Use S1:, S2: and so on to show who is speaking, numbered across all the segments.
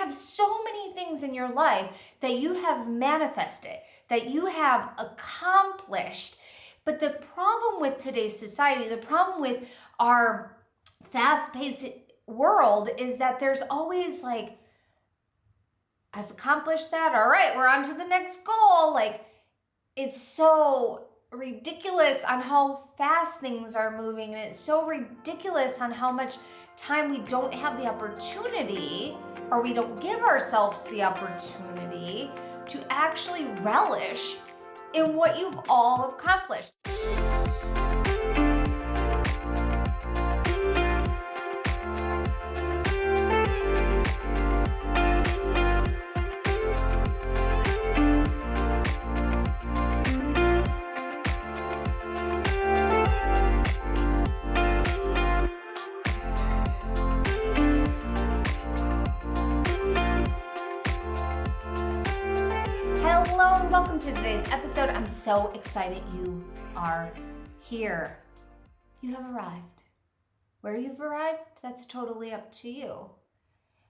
S1: have so many things in your life that you have manifested, that you have accomplished. But the problem with today's society, the problem with our fast-paced world is that there's always like, I've accomplished that. All right, we're on to the next goal. Like, it's so ridiculous on how fast things are moving, and it's so ridiculous on how much time we don't have the opportunity, or we don't give ourselves the opportunity to actually relish in what you've all accomplished. Hello and welcome to today's episode. I'm so excited you are here. You have arrived. Where you've arrived, that's totally up to you.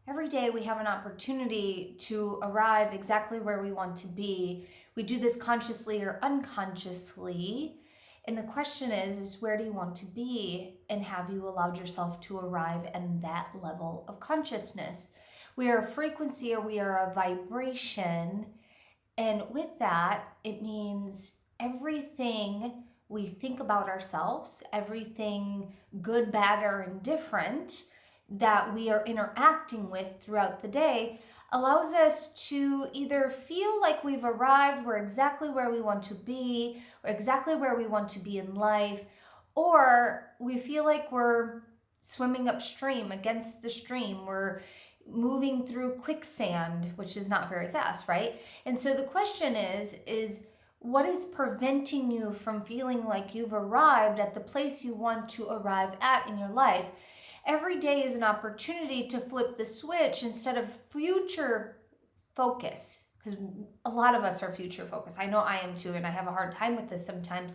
S1: Every day we have an opportunity to arrive exactly where we want to be. We do this consciously or unconsciously. And the question is where do you want to be? And have you allowed yourself to arrive at that level of consciousness? We are a frequency or we are a vibration. And with that, it means everything we think about ourselves, everything good, bad, or indifferent that we are interacting with throughout the day allows us to either feel like we've arrived, we're exactly where we want to be, or exactly where we want to be in life, or we feel like we're swimming upstream against the stream, we're moving through quicksand, which is not very fast, right? And so the question is what is preventing you from feeling like you've arrived at the place you want to arrive at in your life? Every day is an opportunity to flip the switch instead of future focus, because a lot of us are future focused. I know I am too, and I have a hard time with this sometimes.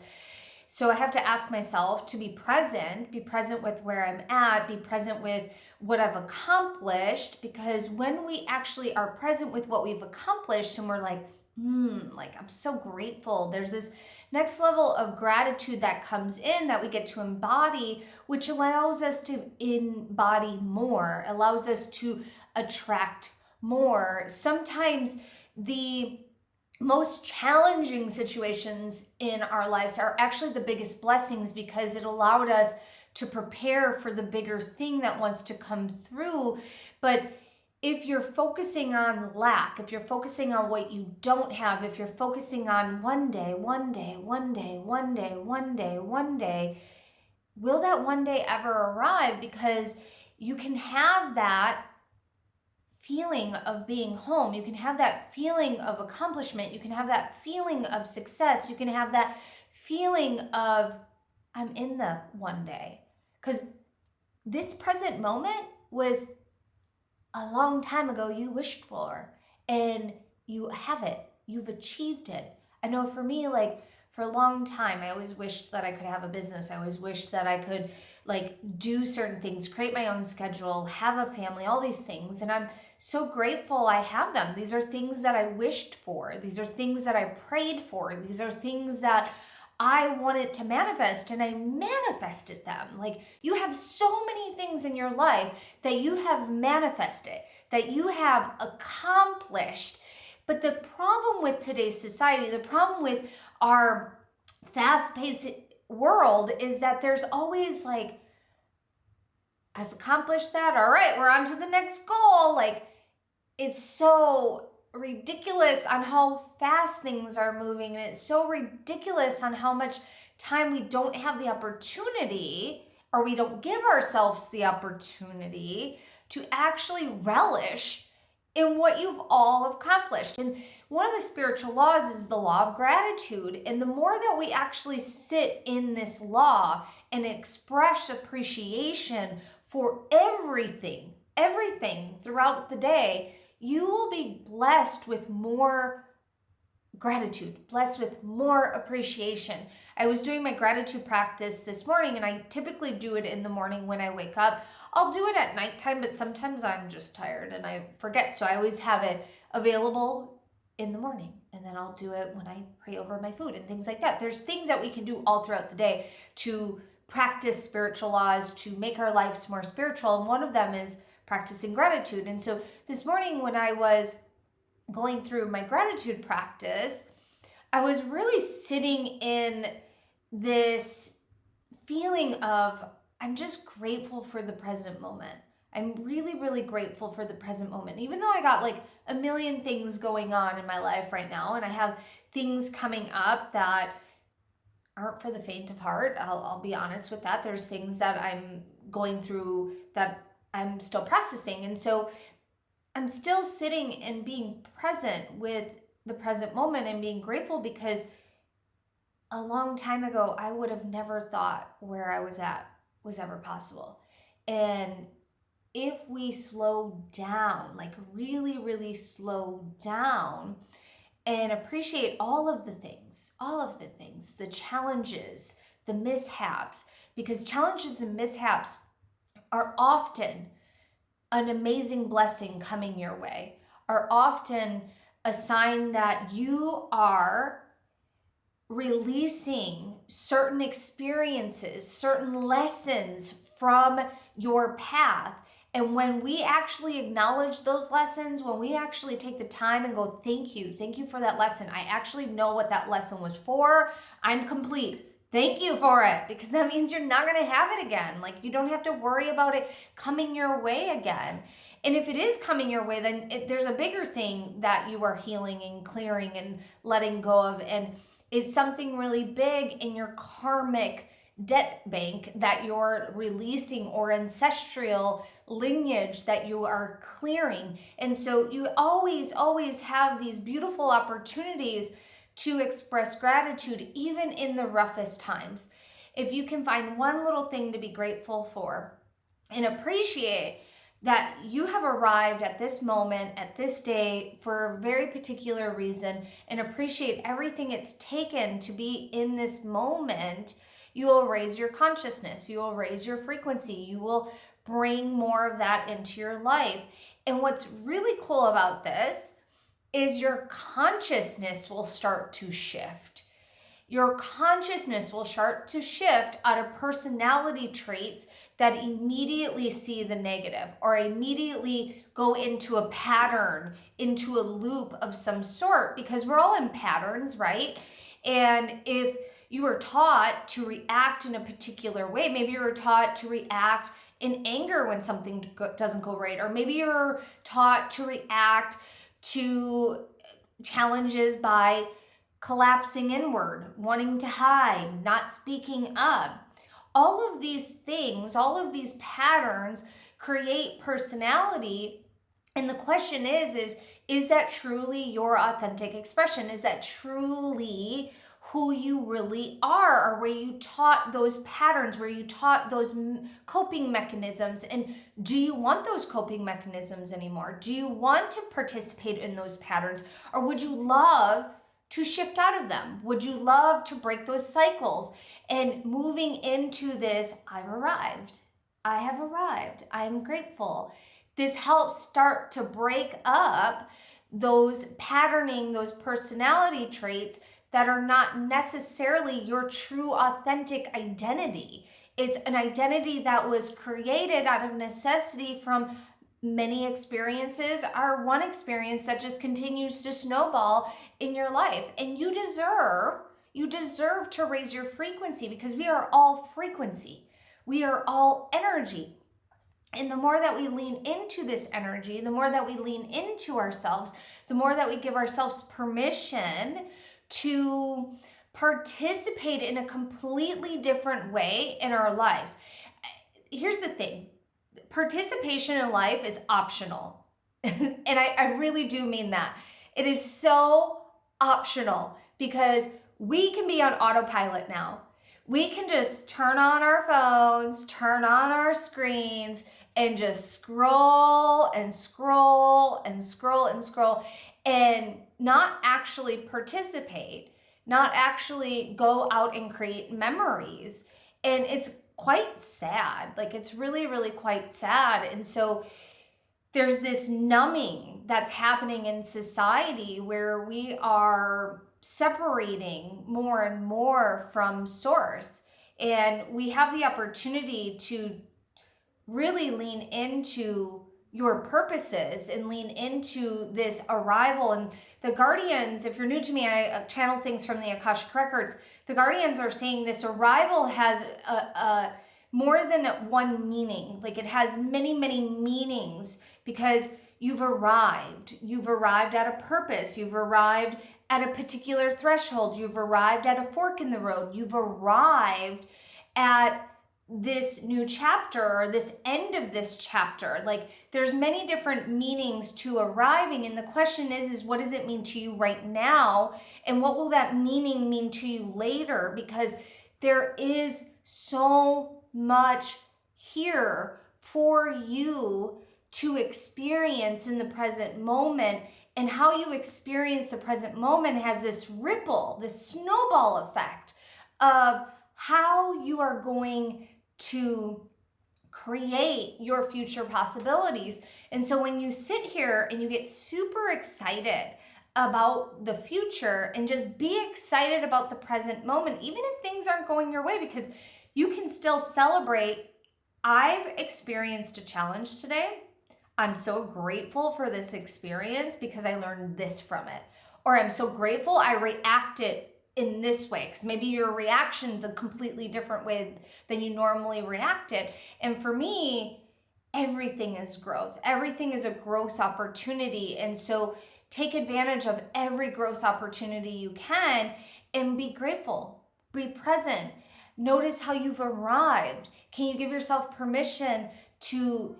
S1: So I have to ask myself to be present with where I'm at, be present with what I've accomplished, because when we actually are present with what we've accomplished and we're like, I'm so grateful. There's this next level of gratitude that comes in that we get to embody, which allows us to embody more, allows us to attract more. Sometimes the most challenging situations in our lives are actually the biggest blessings because it allowed us to prepare for the bigger thing that wants to come through. But if you're focusing on lack, if you're focusing on what you don't have, if you're focusing on one day, will that one day ever arrive? Because you can have that feeling of being home. You can have that feeling of accomplishment. You can have that feeling of success. You can have that feeling of, I'm in the one day. Because this present moment was a long time ago you wished for, and you have it. You've achieved it. I know for me, like, for a long time, I always wished that I could have a business. I always wished that I could do certain things, create my own schedule, have a family, all these things. And I'm so grateful I have them. These are things that I wished for. These are things that I prayed for. These are things that I wanted to manifest, and I manifested them. Like, you have so many things in your life that you have manifested, that you have accomplished. But the problem with today's society, the problem with our fast-paced world is that there's always like, I've accomplished that. All right, we're on to the next goal. Like, it's so ridiculous on how fast things are moving, and it's so ridiculous on how much time we don't have the opportunity, or we don't give ourselves the opportunity to actually relish in what you've all accomplished. And one of the spiritual laws is the law of gratitude. And the more that we actually sit in this law and express appreciation for everything throughout the day, you will be blessed with more gratitude, blessed with more appreciation. I was doing my gratitude practice this morning, and I typically do it in the morning when I wake up. I'll do it at nighttime, but sometimes I'm just tired and I forget. So I always have it available in the morning, and then I'll do it when I pray over my food and things like that. There's things that we can do all throughout the day to practice spiritual laws, to make our lives more spiritual. And one of them is practicing gratitude. And so this morning when I was going through my gratitude practice, I was really sitting in this feeling of, I'm just grateful for the present moment. I'm really, really grateful for the present moment. Even though I got like a million things going on in my life right now, and I have things coming up that aren't for the faint of heart, I'll be honest with that. There's things that I'm going through that I'm still processing. And so I'm still sitting and being present with the present moment and being grateful, because a long time ago, I would have never thought where I was at was ever possible. And if we slow down, like really, really slow down and appreciate all of the things, the challenges, the mishaps, because challenges and mishaps are often an amazing blessing coming your way, are often a sign that you are releasing certain experiences, certain lessons from your path. And when we actually acknowledge those lessons, when we actually take the time and go, thank you for that lesson. I actually know what that lesson was for. I'm complete. Thank you for it, because that means you're not going to have it again. Like, you don't have to worry about it coming your way again. And if it is coming your way, then there's a bigger thing that you are healing and clearing and letting go of. And it's something really big in your karmic debt bank that you're releasing, or ancestral lineage that you are clearing. And so you always have these beautiful opportunities to express gratitude, even in the roughest times. If you can find one little thing to be grateful for and appreciate that you have arrived at this moment, at this day, for a very particular reason, and appreciate everything it's taken to be in this moment, you will raise your consciousness, you will raise your frequency, you will bring more of that into your life. And what's really cool about this is your consciousness will start to shift. Your consciousness will start to shift out of personality traits that immediately see the negative, or immediately go into a pattern, into a loop of some sort, because we're all in patterns, right? And if you were taught to react in a particular way, maybe you were taught to react in anger when something doesn't go right, or maybe you're taught to react to challenges by collapsing inward, wanting to hide, not speaking up. All of these things, all of these patterns create personality. And the question is that truly your authentic expression? Is that truly who you really are? Or were you taught those patterns? Were you taught those coping mechanisms? And do you want those coping mechanisms anymore? Do you want to participate in those patterns? Or would you love to shift out of them? Would you love to break those cycles? And moving into this, I've arrived. I have arrived. I am grateful. This helps start to break up those patterning, those personality traits that are not necessarily your true authentic identity. It's an identity that was created out of necessity from many experiences, or one experience that just continues to snowball in your life. And you deserve to raise your frequency, because we are all frequency. We are all energy. And the more that we lean into this energy, the more that we lean into ourselves, the more that we give ourselves permission to participate in a completely different way in our lives. Here's the thing. Participation in life is optional. And I really do mean that. It is so optional, because we can be on autopilot now. We can just turn on our phones, turn on our screens, and just scroll and scroll and scroll and scroll, and not actually participate, not actually go out and create memories. And it's quite sad. Like, it's really, really quite sad. And so there's this numbing that's happening in society where we are separating more and more from source. And we have the opportunity to really lean into your purposes and lean into this arrival. And the guardians, if you're new to me, I channel things from the Akashic Records. The guardians are saying this arrival has a more than one meaning. Like, it has many, many meanings, because you've arrived. You've arrived at a purpose. You've arrived at a particular threshold. You've arrived at a fork in the road. You've arrived at this new chapter, or this end of this chapter. Like, there's many different meanings to arriving, and the question is what does it mean to you right now, and what will that meaning mean to you later? Because there is so much here for you to experience in the present moment, and how you experience the present moment has this ripple, this snowball effect of how you are going to create your future possibilities. And so when you sit here and you get super excited about the future, and just be excited about the present moment, even if things aren't going your way, because you can still celebrate. I've experienced a challenge today. I'm so grateful for this experience because I learned this from it. Or I'm so grateful I reacted in this way, because maybe your reaction's a completely different way than you normally reacted. And for me, everything is growth. Everything is a growth opportunity. And so take advantage of every growth opportunity you can, and be grateful, be present. Notice how you've arrived. Can you give yourself permission to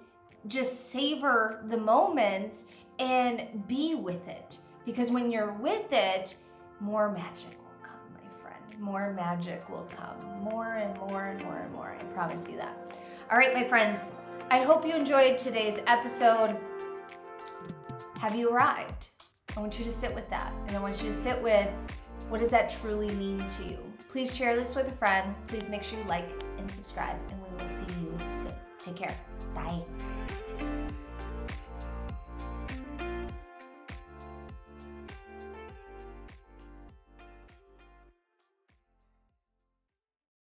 S1: just savor the moments and be with it? Because when you're with it, more magic will come, my friend. More magic will come. More and more and more and more. I promise you that. All right, my friends, I hope you enjoyed today's episode. Have you arrived? I want you to sit with that. And I want you to sit with, what does that truly mean to you? Please share this with a friend. Please make sure you like and subscribe, and we will see you soon. Take care. Bye.